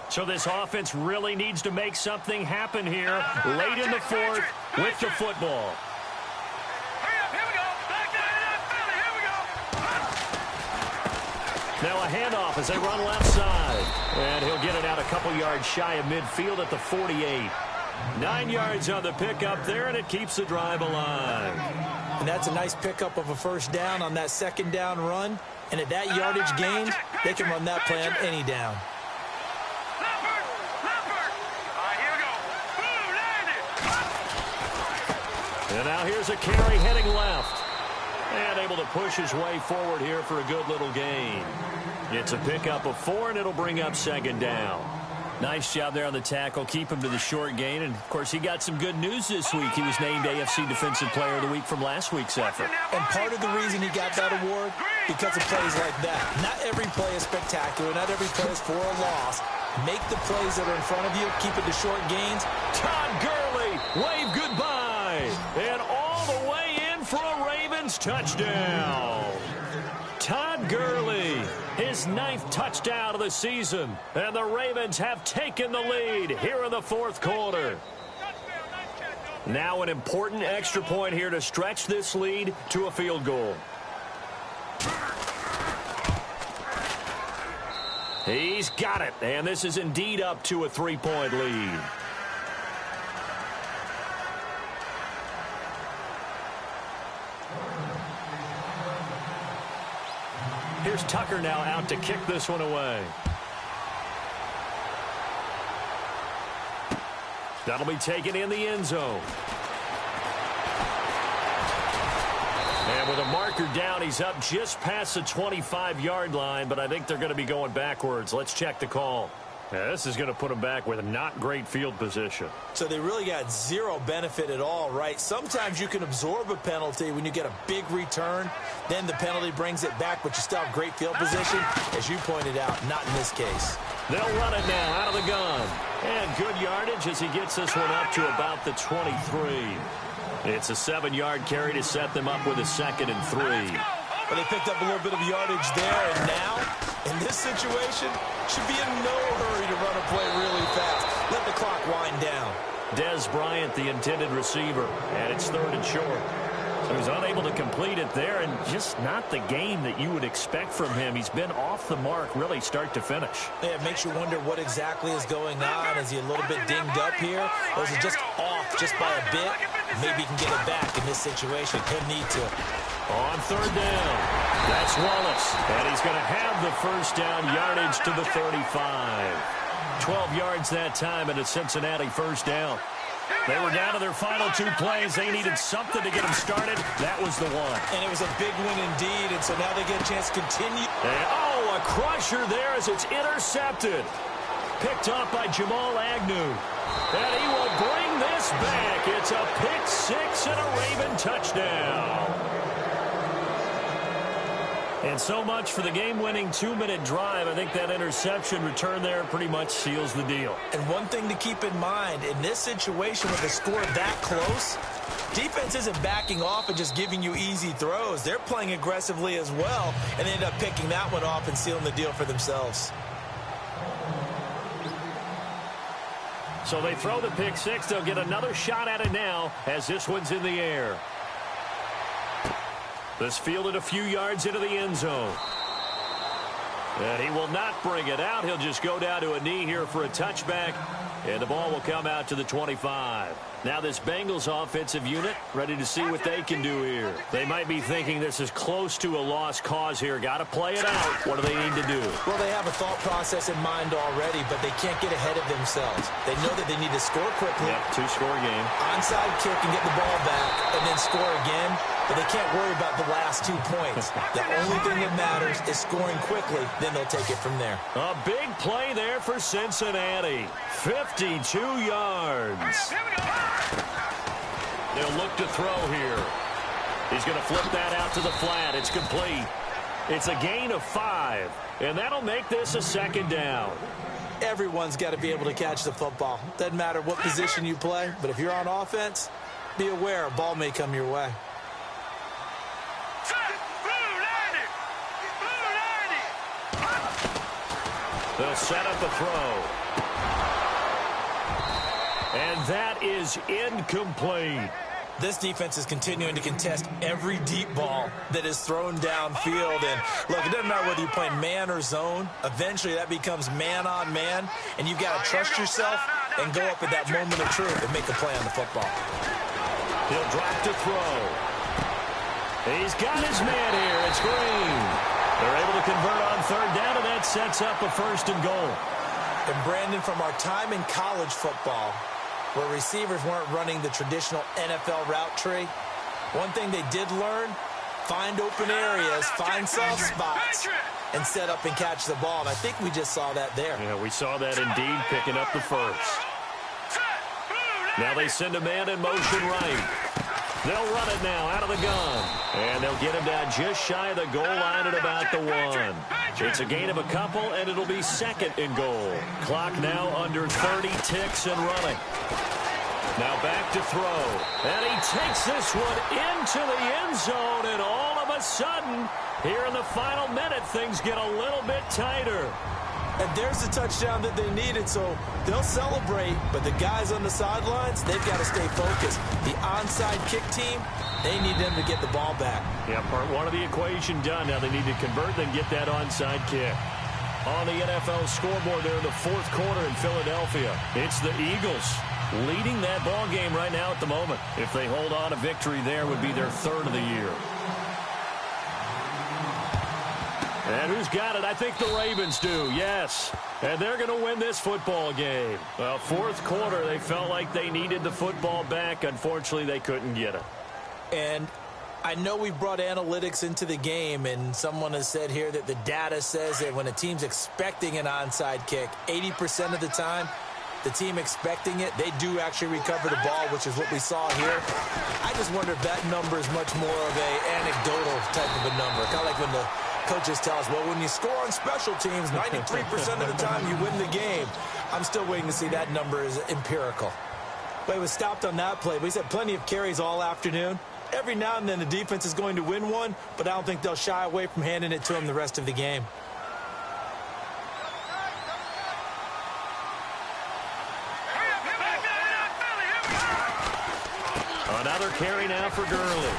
B: So this offense really needs to make something happen here late in the fourth with the football.
D: Hurry up, here we go. Back down, here we go.
B: Now a handoff as they run left side. And he'll get it out a couple yards shy of midfield at the 48. 9 yards on the pickup there, and it keeps the drive alive.
C: And that's a nice pickup of a first down on that second down run. And at that yardage gain, they can run that play on any down.
B: And now here's a carry heading left. And able to push his way forward here for a good little gain. It's a pickup of 4, and it'll bring up second down. Nice job there on the tackle. Keep him to the short gain. And, of course, he got some good news this week. He was named AFC Defensive Player of the Week from last week's effort.
C: And part of the reason he got that award, because of plays like that. Not every play is spectacular. Not every play is for a loss. Make the plays that are in front of you. Keep it to short gains.
B: Todd Gurley, wave goodbye. And all the way in for a Ravens touchdown. Todd Gurley, his 9th touchdown of the season. And the Ravens have taken the lead here in the fourth quarter. Now an important extra point here to stretch this lead to a field goal. He's got it, and this is indeed up to a 3-point lead. Here's Tucker now out to kick this one away. That'll be taken in the end zone. And with a marker down, he's up just past the 25-yard line, but I think they're going to be going backwards. Let's check the call. Yeah, this is going to put them back with not great field position.
C: So they really got zero benefit at all, right? Sometimes you can absorb a penalty when you get a big return. Then the penalty brings it back, but you still have great field position. As you pointed out, not in this case.
B: They'll run it now out of the gun. And good yardage as he gets this one up to about the 23. It's a 7-yard carry to set them up with a 2nd and 3.
C: But they picked up a little bit of yardage there, and now, in this situation, should be in no hurry to run a play really fast. Let the clock wind down.
B: Des Bryant, the intended receiver, and it's 3rd and short. So he's unable to complete it there, and just not the game that you would expect from him. He's been off the mark, really, start to finish.
C: Yeah, it makes you wonder what exactly is going on. Is he a little bit dinged up here, or is he just off just by a bit? Maybe he can get it back in this situation. He'll need to.
B: On 3rd down, that's Wallace, and he's going to have the 1st down yardage to the 35. 12 yards that time, and a Cincinnati 1st down. They were down to their final 2 plays. They needed something to get them started. That was the one.
C: And it was a big win indeed, and so now they get a chance to continue.
B: And, a crusher there as it's intercepted. Picked off by Jamal Agnew. And he will bring this back. It's a pick 6 and a Raven touchdown. And so much for the game-winning 2-minute drive. I think that interception return there pretty much seals the deal.
C: And one thing to keep in mind, in this situation with a score that close, defense isn't backing off and just giving you easy throws. They're playing aggressively as well, and they end up picking that one off and sealing the deal for themselves.
B: So they throw the pick 6. They'll get another shot at it now as this one's in the air. This fielded a few yards into the end zone. And he will not bring it out. He'll just go down to a knee here for a touchback. And the ball will come out to the 25. Now this Bengals offensive unit ready to see what they can do here. They might be thinking this is close to a lost cause here. Got to play it out. What do they need to do?
C: Well, they have a thought process in mind already, but they can't get ahead of themselves. They know that they need to score quickly.
B: Yep, 2-score game.
C: Onside kick and get the ball back and then score again. But they can't worry about the last 2 points. The only thing that matters is scoring quickly. Then they'll take it from there.
B: A big play there for Cincinnati. 52 yards. They'll look to throw here. He's going to flip that out to the flat. It's complete. It's a gain of 5. And that'll make this a 2nd down.
C: Everyone's got to be able to catch the football. Doesn't matter what position you play. But if you're on offense, be aware a ball may come your way.
B: They'll set up the throw. And that is incomplete.
C: This defense is continuing to contest every deep ball that is thrown downfield. And, look, it doesn't matter whether you're playing man or zone. Eventually, that becomes man-on-man. And you've got to trust yourself and go up at that moment of truth and make a play on the football.
B: He'll drop to throw. He's got his man here. It's Green. They're able to convert on 3rd down, and that sets up a 1st and goal.
C: And, Brandon, from our time in college football, where receivers weren't running the traditional NFL route tree, one thing they did learn, find open areas, find soft spots, and set up and catch the ball. And I think we just saw that there.
B: Yeah, we saw that indeed, picking up the 1st. Now they send a man in motion right. They'll run it now out of the gun. And they'll get him down just shy of the goal line at about the 1. It's a gain of a couple, and it'll be 2nd and goal. Clock now under 30 ticks and running. Now back to throw. And he takes this one into the end zone, and all of a sudden, here in the final minute, things get a little bit tighter.
C: And there's the touchdown that they needed, so they'll celebrate. But the guys on the sidelines, they've got to stay focused. The onside kick team, they need them to get the ball back.
B: Yeah, part 1 of the equation done. Now they need to convert, then get that onside kick. On the NFL scoreboard there in the 4th quarter in Philadelphia, it's the Eagles leading that ball game right now at the moment. If they hold on, a victory there would be their 3rd of the year. And who's got it? I think the Ravens do, yes. And they're going to win this football game. Well, 4th quarter, they felt like they needed the football back. Unfortunately, they couldn't get it.
C: And I know we've brought analytics into the game, and someone has said here that the data says that when a team's expecting an onside kick, 80% of the time, the team expecting it, they do actually recover the ball, which is what we saw here. I just wonder if that number is much more of an anecdotal type of a number. Kind of like when the coaches tell us, well, when you score on special teams, 93% of the time you win the game. I'm still waiting to see that number is empirical. But it was stopped on that play. But he's had plenty of carries all afternoon. Every now and then the defense is going to win one, but I don't think they'll shy away from handing it to him the rest of the game.
B: Another carry now for Gurley.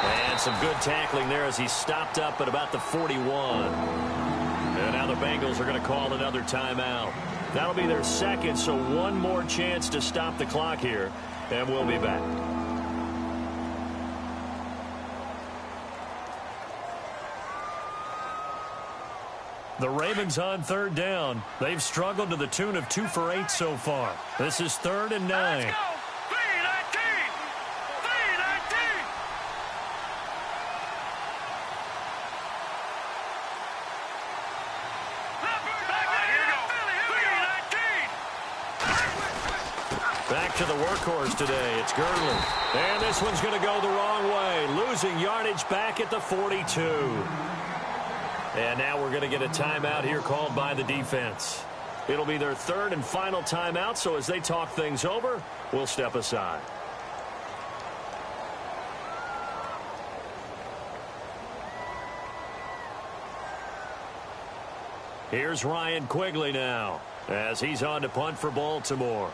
B: And some good tackling there as he stopped up at about the 41. And now the Bengals are going to call another timeout. That'll be their second, so one more chance to stop the clock here, and we'll be back. The Ravens on third down. They've struggled to the tune of 2 for 8 so far. This is 3rd and 9. Back to the workhorse today. It's Gurley. And this one's going to go the wrong way. Losing yardage back at the 42. And now we're going to get a timeout here called by the defense. It'll be their 3rd and final timeout, so as they talk things over, we'll step aside. Here's Ryan Quigley now as he's on to punt for Baltimore.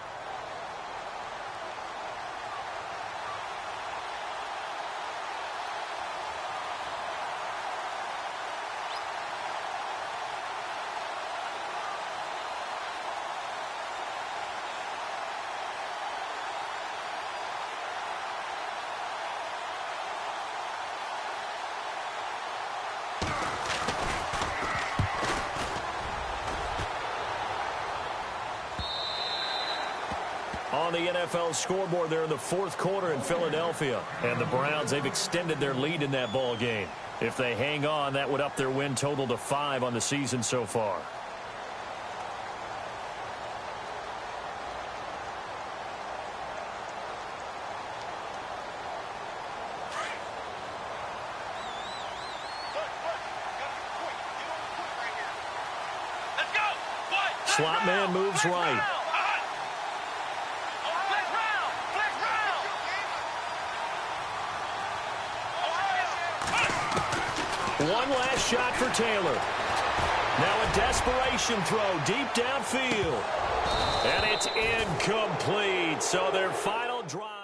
B: On the NFL scoreboard there in the 4th quarter in Philadelphia. And the Browns, they've extended their lead in that ball game. If they hang on, that would up their win total to 5 on the season so far. Slot man moves right. One last shot for Taylor. Now a desperation throw deep downfield. And it's incomplete. So their final drive.